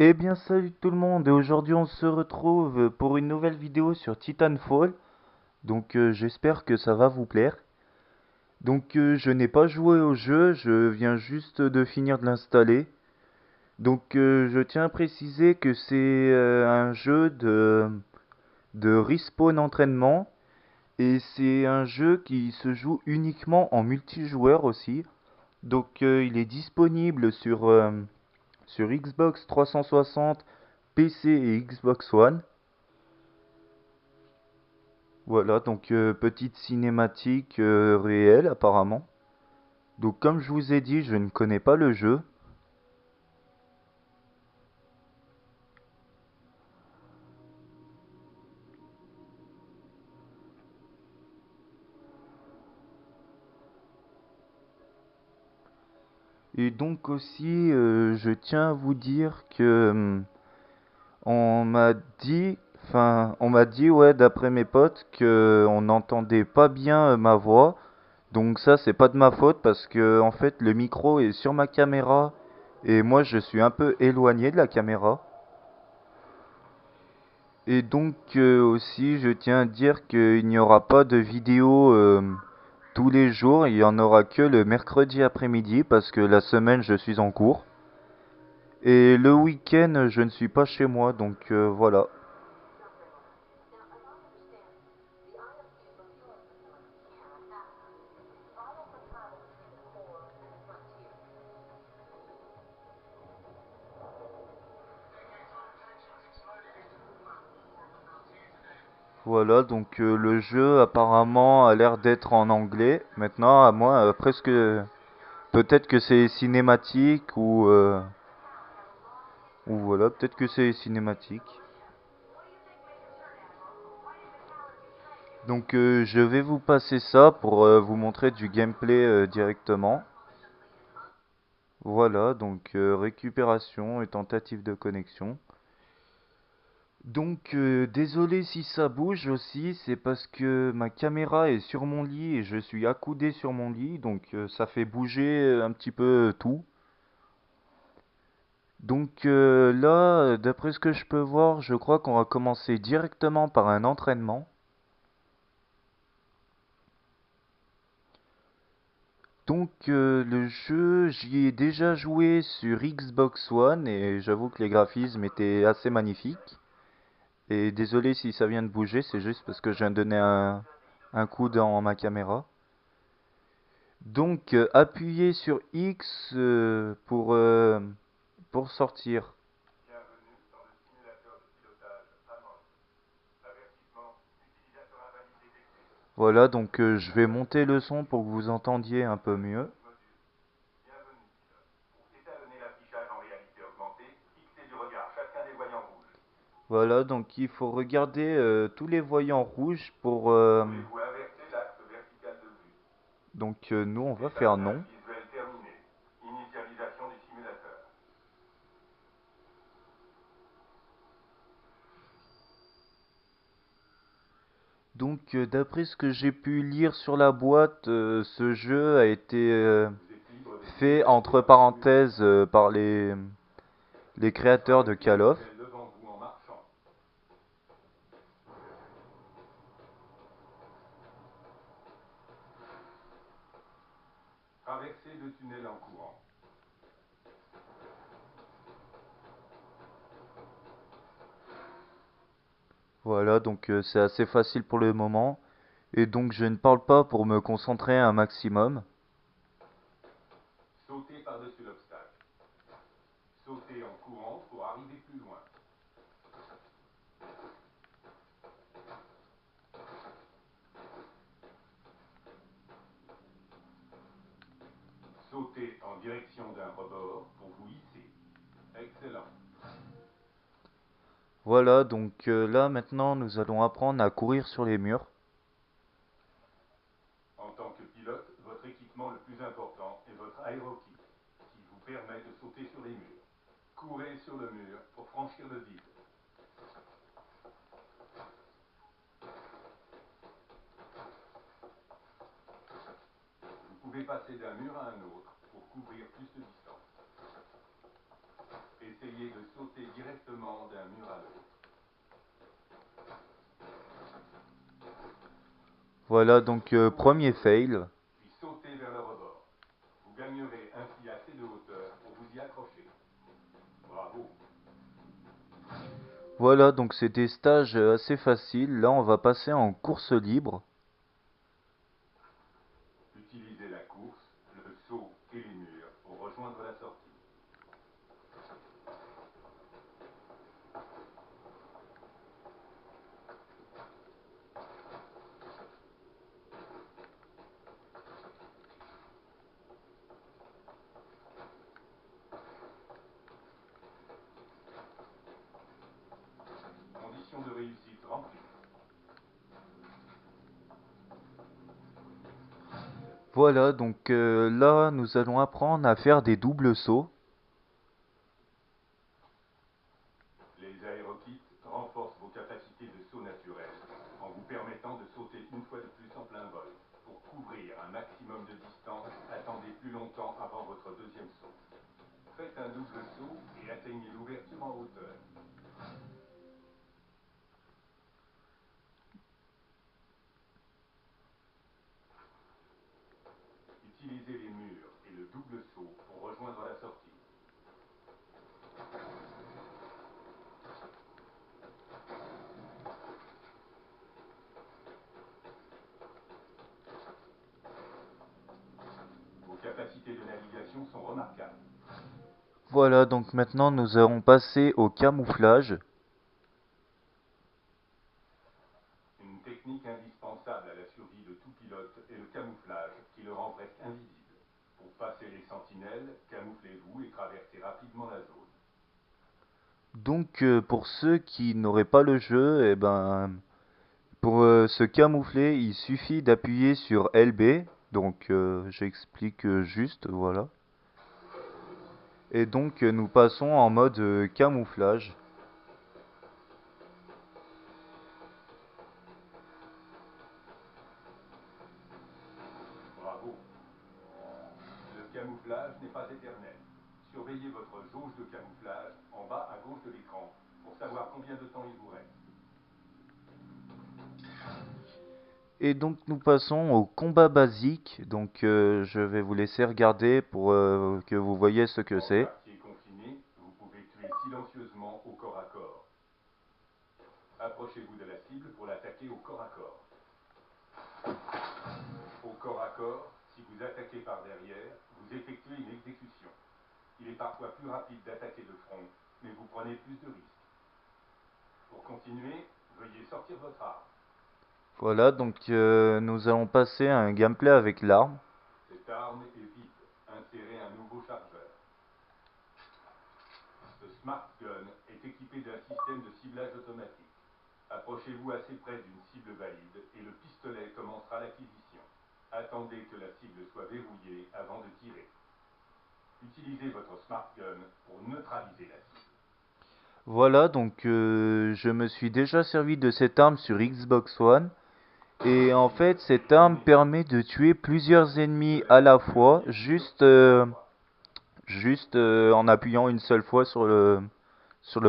Eh bien salut tout le monde, et aujourd'hui on se retrouve pour une nouvelle vidéo sur Titanfall, donc j'espère que ça va vous plaire. Donc je n'ai pas joué au jeu, je viens juste de finir de l'installer. Donc je tiens à préciser que c'est un jeu de respawn entraînement, et c'est un jeu qui se joue uniquement en multijoueur aussi. Donc il est disponible sur Xbox 360, PC et Xbox One. Voilà, donc petite cinématique réelle apparemment. Donc comme je vous ai dit, je ne connais pas le jeu. Et donc aussi, je tiens à vous dire que on m'a dit, on m'a dit, ouais, d'après mes potes, que on n'entendait pas bien ma voix. Donc ça, c'est pas de ma faute parce que en fait, le micro est sur ma caméra et moi, je suis un peu éloigné de la caméra. Et donc aussi, je tiens à dire qu'il n'y aura pas de vidéo tous les jours, il y en aura que le mercredi après-midi parce que la semaine je suis en cours. Et le week-end je ne suis pas chez moi, donc voilà. Voilà, donc le jeu apparemment a l'air d'être en anglais. Maintenant, à moi, presque... Peut-être que c'est cinématique ou voilà, peut-être que c'est cinématique. Donc je vais vous passer ça pour vous montrer du gameplay directement. Voilà, donc récupération et tentative de connexion. Donc désolé si ça bouge aussi, c'est parce que ma caméra est sur mon lit et je suis accoudé sur mon lit, donc ça fait bouger un petit peu tout. Donc là, d'après ce que je peux voir, je crois qu'on va commencer directement par un entraînement. Donc le jeu, j'y ai déjà joué sur Xbox One et j'avoue que les graphismes étaient assez magnifiques. Et désolé si ça vient de bouger, c'est juste parce que je viens de donner un coup dans ma caméra. Donc appuyez sur X pour sortir. Voilà, donc je vais monter le son pour que vous entendiez un peu mieux. Voilà, donc il faut regarder tous les voyants rouges pour... donc nous, on va faire non. Donc d'après ce que j'ai pu lire sur la boîte, ce jeu a été fait entre parenthèses par les créateurs de Call of. Voilà, donc c'est assez facile pour le moment. Et donc je ne parle pas pour me concentrer un maximum. Voilà, donc là maintenant nous allons apprendre à courir sur les murs. Essayez de sauter directement d'un mur à l'autre. Voilà, donc premier fail. Puis sautez vers le rebord. Vous gagnerez ainsi assez de hauteur pour vous y accrocher. Bravo. Voilà, donc c'est des stages assez faciles. Là, on va passer en course libre. Utilisez la course, le saut et les murs pour rejoindre la sortie. Conditions de réussite remplies. Voilà, donc là, nous allons apprendre à faire des doubles sauts. Les aérokits renforcent vos capacités de saut naturel en vous permettant de sauter une fois de plus en plein vol. Pour couvrir un maximum de distance, attendez plus longtemps avant votre deuxième saut. Faites un double saut et atteignez l'ouverture en hauteur. Utilisez les murs et le double saut pour rejoindre la sortie. Vos capacités de navigation sont remarquables. Voilà, donc maintenant nous allons passer au camouflage. Une technique indispensable à la survie de tout pilote est le camouflage qui le rend presque invisible. Pour passer les sentinelles, camouflez-vous et traversez rapidement la zone. Donc pour ceux qui n'auraient pas le jeu, eh ben, pour se camoufler, il suffit d'appuyer sur LB. Donc j'explique juste, voilà. Et donc nous passons en mode camouflage. Bravo. Le camouflage n'est pas éternel. Surveillez votre jauge de camouflage en bas à gauche de l'écran pour savoir combien de temps il vous reste. Et donc nous passons au combat basique. Donc je vais vous laisser regarder pour que vous voyez ce que En c'est. quartier confiné, vous pouvez tuer silencieusement au corps à corps. Approchez-vous de la cible pour l'attaquer au corps à corps. Au corps à corps, si vous attaquez par derrière, vous effectuez une exécution. Il est parfois plus rapide d'attaquer de front, mais vous prenez plus de risques. Pour continuer, veuillez sortir votre arme. Voilà, donc nous allons passer à un gameplay avec l'arme. Cette arme est vide. Insérez un nouveau chargeur. Ce Smart Gun est équipé d'un système de ciblage automatique. Approchez-vous assez près d'une cible valide et le pistolet commencera l'acquisition. Attendez que la cible soit verrouillée avant de tirer. Utilisez votre Smart Gun pour neutraliser la cible. Voilà, donc je me suis déjà servi de cette arme sur Xbox One. Et en fait, cette arme permet de tuer plusieurs ennemis à la fois, juste en appuyant une seule fois sur le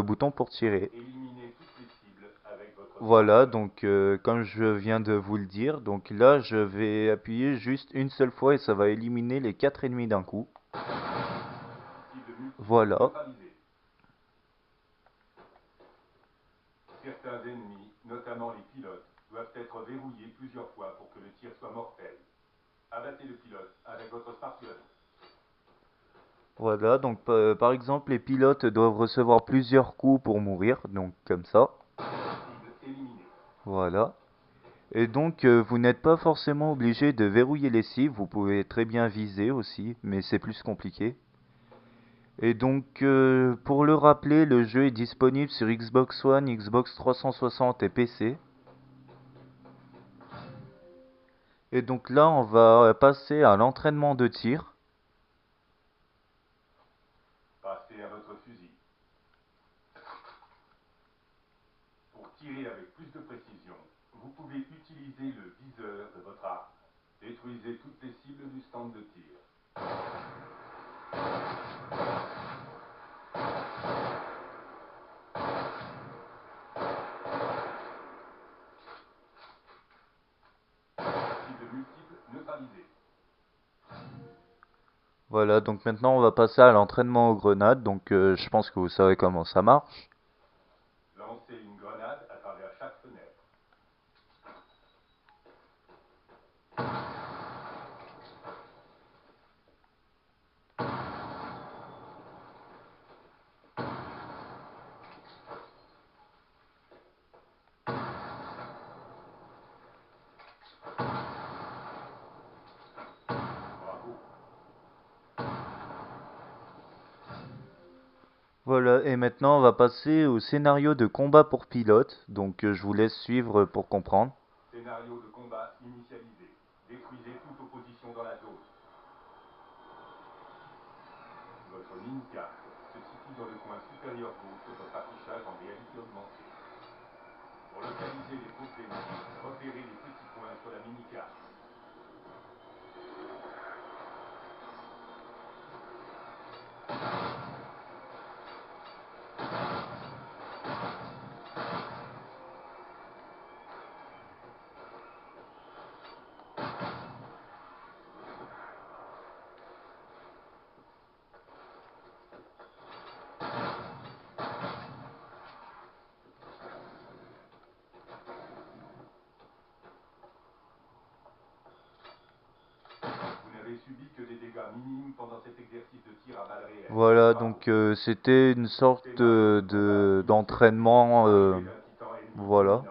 bouton pour tirer. Éliminez toutes les cibles avec votre Smart Voilà, Gun. donc comme je viens de vous le dire, donc là je vais appuyer juste une seule fois et ça va éliminer les 4 ennemis d'un coup. Cible multiple Voilà. neutralisée. Certains ennemis, notamment les pilotes, doivent être verrouillés plusieurs fois pour que le tir soit mortel. Abattez le pilote avec votre Smart Gun. Voilà, donc par exemple les pilotes doivent recevoir plusieurs coups pour mourir, donc comme ça. Cible éliminée. Voilà. Et donc vous n'êtes pas forcément obligé de verrouiller les cibles, vous pouvez très bien viser aussi, mais c'est plus compliqué. Et donc pour le rappeler, le jeu est disponible sur Xbox One, Xbox 360 et PC. Et donc là on va passer à l'entraînement de tir. Passez à votre fusil. Pour tirer avec plus de précision, vous pouvez utiliser le viseur de votre arme. Détruisez toutes les cibles du stand de tir. Voilà, donc maintenant on va passer à l'entraînement aux grenades. Donc je pense que vous savez comment ça marche. Lancez une grenade à travers chaque fenêtre. Bravo. Voilà, et maintenant on va passer au scénario de combat pour pilote. Donc je vous laisse suivre pour comprendre. Scénario de combat initialisé. Détruisez toute opposition dans la zone. Votre mini-carte se situe dans le coin supérieur gauche de votre affichage en réalité augmentée. Pour localiser les troupes ennemies, repérez les petits points sur la mini-carte. Vous n'avez subi que des dégâts minimes pendant cet exercice de tir à balles réelles. Voilà, Bravo. donc c'était une sorte d'entraînement. Arrivée d'un titan ennemi Voilà. imminent.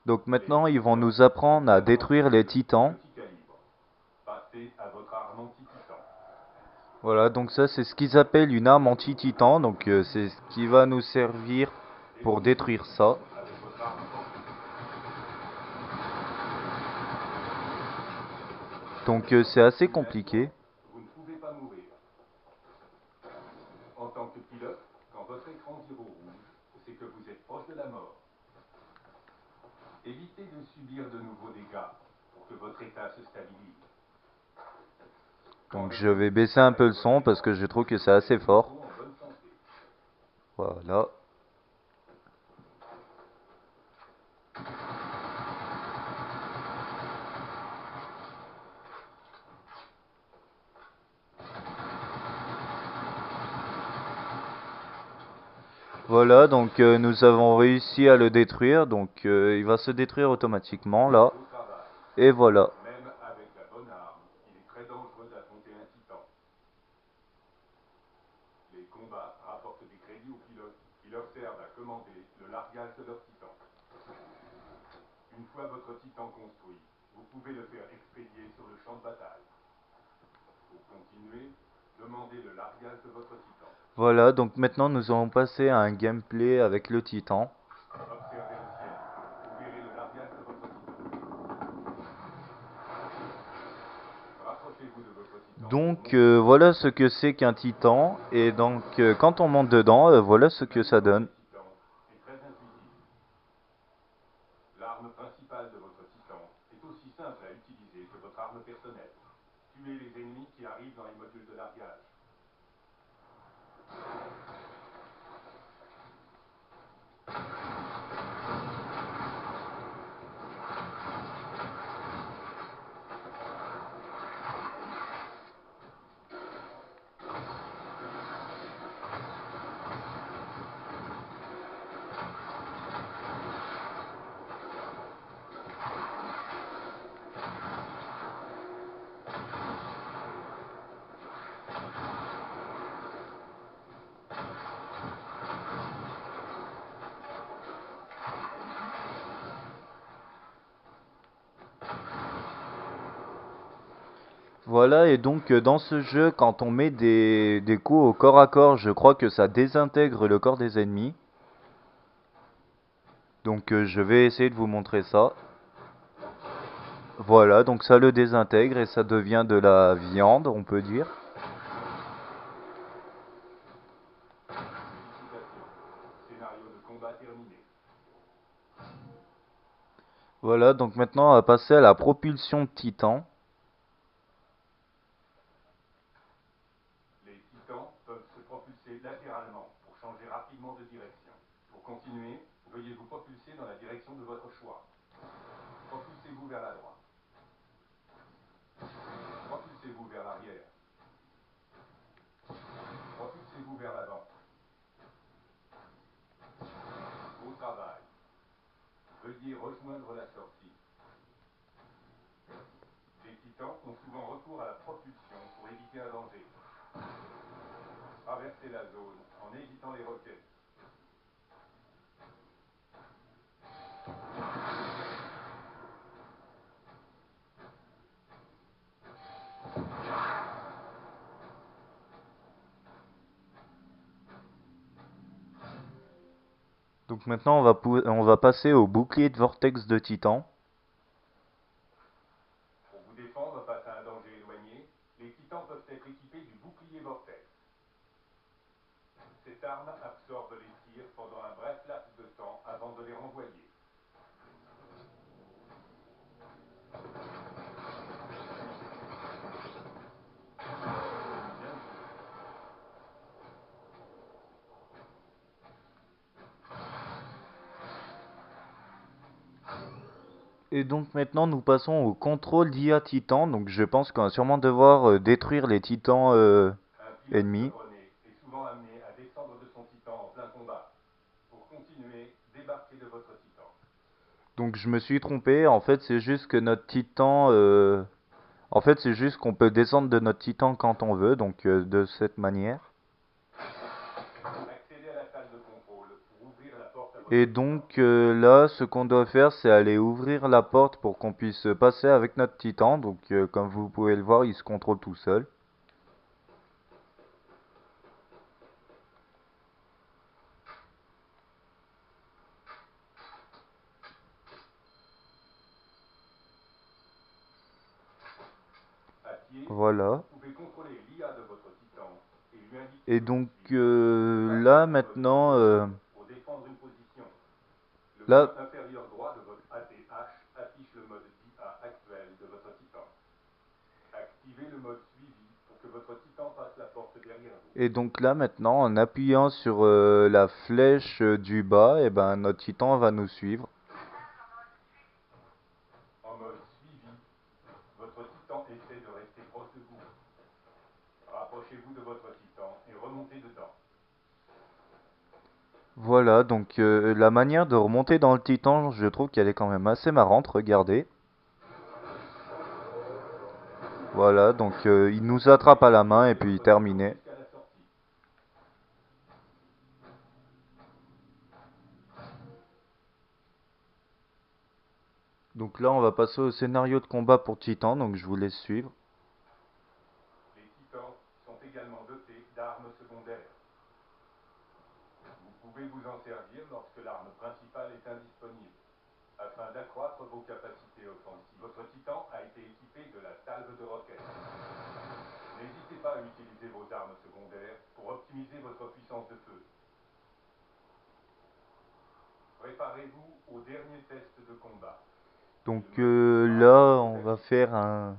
Donc Les maintenant ils vont titans nous apprendre à détruire les titans. petit calibre. Passez à votre arme anti-titan. Voilà, donc ça c'est ce qu'ils appellent une arme anti-titan. Donc c'est ce qui va nous servir pour détruire ça. Avec votre arme Donc c'est assez compliqué. vous ne pouvez pas mourir. En tant que pilote, quand votre écran vire au rouge, c'est que vous êtes proche de la mort. Évitez de subir de nouveaux dégâts pour que votre état se stabilise. Donc je vais baisser un peu le son parce que je trouve que c'est assez fort. En bonne santé. Voilà. Voilà, donc nous avons réussi à le détruire. Donc il va se détruire automatiquement là. Beau travail. Et voilà. Même avec la bonne arme, il est très dangereux d'affronter un titan. Les combats rapportent des crédits aux pilotes qui leur servent à commander le largage de leur titan. Une fois votre titan construit, vous pouvez le faire expédier sur le champ de bataille. Pour continuer, demandez le largage de votre titan. Voilà, donc maintenant nous allons passer à un gameplay avec le titan. Observez le ciel. Vous verrez le largage de votre titan. Rapprochez-vous de votre titan. Donc voilà ce que c'est qu'un titan. Et donc quand on monte dedans, voilà ce que ça donne. Le titan est très intuitif. L'arme principale de votre titan est aussi simple à utiliser que votre arme personnelle. Tuez les ennemis qui arrivent dans les modules de largage. Voilà, et donc dans ce jeu, quand on met des coups au corps à corps, je crois que ça désintègre le corps des ennemis. Donc je vais essayer de vous montrer ça. Voilà, donc ça le désintègre et ça devient de la viande, on peut dire. Félicitations. Scénario de combat terminé. Voilà, donc maintenant on va passer à la propulsion de Titan. Les titans peuvent se propulser latéralement pour changer rapidement de direction. Pour continuer, veuillez vous propulser dans la direction de votre choix. Propulsez-vous vers la droite. Propulsez-vous vers l'arrière. veuillez rejoindre la sortie. Les titans ont souvent recours à la propulsion pour éviter un danger. Traversez la zone en évitant les roquettes. Donc maintenant on va passer au bouclier de vortex de Titan. Pour vous défendre face à un danger éloigné, les titans peuvent être équipés du bouclier vortex. Cette arme absorbe les tirs pendant un bref laps de temps avant de les renvoyer. Et donc maintenant nous passons au contrôle d'IA Titan. Donc je pense qu'on va sûrement devoir détruire les titans Un pilote ennemis. chevronné est souvent amené à descendre de son titan en plein combat. Pour continuer, débarquez de votre titan. Donc je me suis trompé, en fait c'est juste que notre titan... En fait c'est juste qu'on peut descendre de notre titan quand on veut, donc de cette manière. Accédez à la salle de contrôle pour ouvrir la porte à votre Et titan. donc là ce qu'on doit faire c'est aller ouvrir la porte pour qu'on puisse passer avec notre titan. Donc comme vous pouvez le voir il se contrôle tout seul. À pied, Voilà. vous pouvez contrôler l'IA de votre titan et lui indiquer Et vos donc objectifs. là maintenant... Pour défendre une position. Le là... point inférieur droit de votre ATH affiche le mode d'IA actuel de votre titan. Activez le mode suivi pour que votre titan passe la porte derrière vous. Et donc là maintenant, en appuyant sur la flèche du bas, et ben notre titan va nous suivre. En mode suivi, votre titan essaie de rester proche de vous. Rapprochez-vous de votre titan et remontez dedans. Voilà, donc la manière de remonter dans le titan, je trouve qu'elle est quand même assez marrante, regardez. Voilà, donc il nous attrape à la main et puis terminé. Jusqu'à la sortie. Donc là, on va passer au scénario de combat pour Titan, donc je vous laisse suivre. Les titans sont également dotés d'armes secondaires. Vous pouvez vous en servir lorsque l'arme principale est indisponible. Afin d'accroître vos capacités offensives, votre titan a été équipé de la salve de roquettes. N'hésitez pas à utiliser vos armes secondaires pour optimiser votre puissance de feu. Préparez-vous au dernier test de combat. Donc là, on va faire un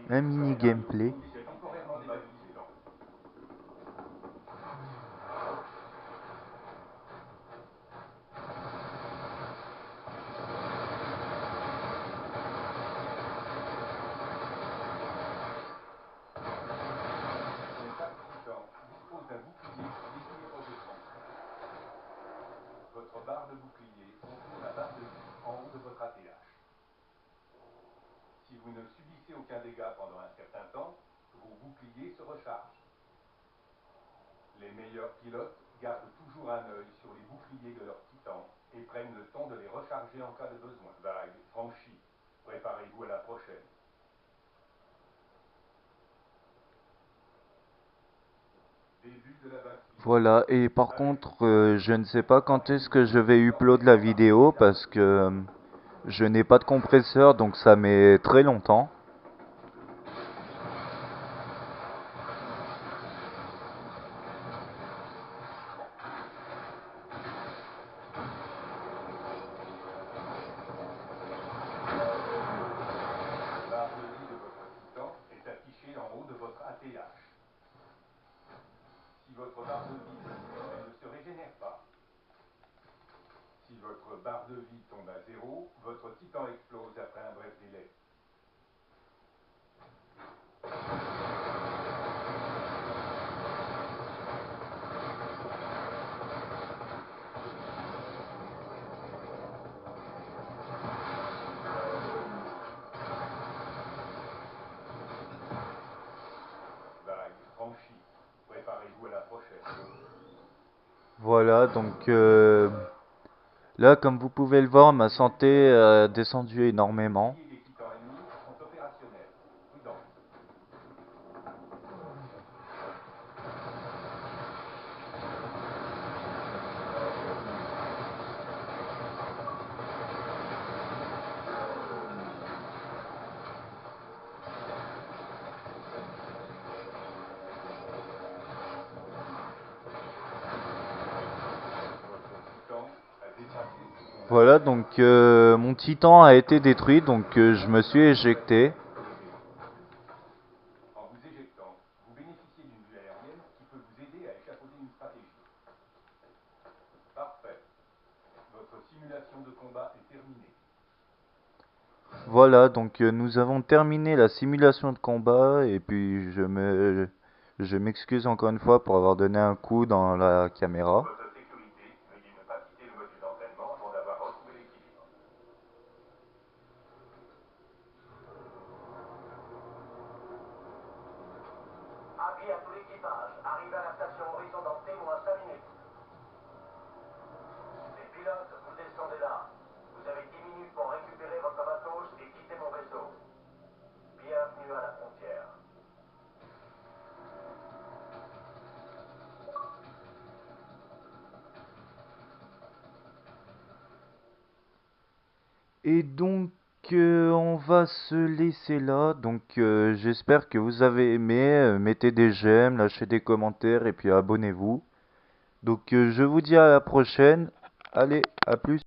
mini gameplay. C'est temporairement dévalisé. Chaque titan dispose d'un bouclier d'équilibre de sang. Votre barre de bouclier contourne la barre de vie en haut de votre ATH. Si vous ne subissez aucun dégât pendant un certain temps, vos boucliers se rechargent. Les meilleurs pilotes gardent toujours un œil sur les boucliers de leurs titans et prennent le temps de les recharger en cas de besoin. Vague franchie. Préparez-vous à la prochaine. Début de la bataille. Voilà, et par contre, je ne sais pas quand est-ce que je vais upload la vidéo parce que je n'ai pas de compresseur, donc ça met très longtemps. La barre de vie de votre titan est affichée en haut de votre ATH. Si votre barre de vie diminue, elle ne se régénère pas. Si votre barre de vie tombe à zéro, votre titan explose après un bref délai. Voilà, donc là, comme vous pouvez le voir, ma santé a descendu énormément. Milliers d'équipements ennemis sont opérationnels. Prudence. Titan a dépassé son Voilà, donc mon titan a été détruit, donc je me suis éjecté. En vous éjectant, vous bénéficiez d'une vue aérienne qui peut vous aider à échafauder une stratégie. Parfait. Votre simulation de combat est terminée. Voilà, donc nous avons terminé la simulation de combat et puis je m'excuse encore une fois pour avoir donné un coup dans la Pour caméra. votre sécurité, veuillez ne pas quitter le module d'entraînement avant d'avoir retrouvé l'équilibre. Avis à tout l'équipage. Arrivez à la station Horizon dans T-5 minutes. Les pilotes, vous descendez là. Vous avez 10 minutes pour récupérer votre matos et quitter mon vaisseau. Bienvenue à la frontière. Et donc on va se laisser là. Donc j'espère que vous avez aimé. Mettez des j'aime, lâchez des commentaires et puis abonnez-vous. Donc je vous dis à la prochaine. Allez, à plus.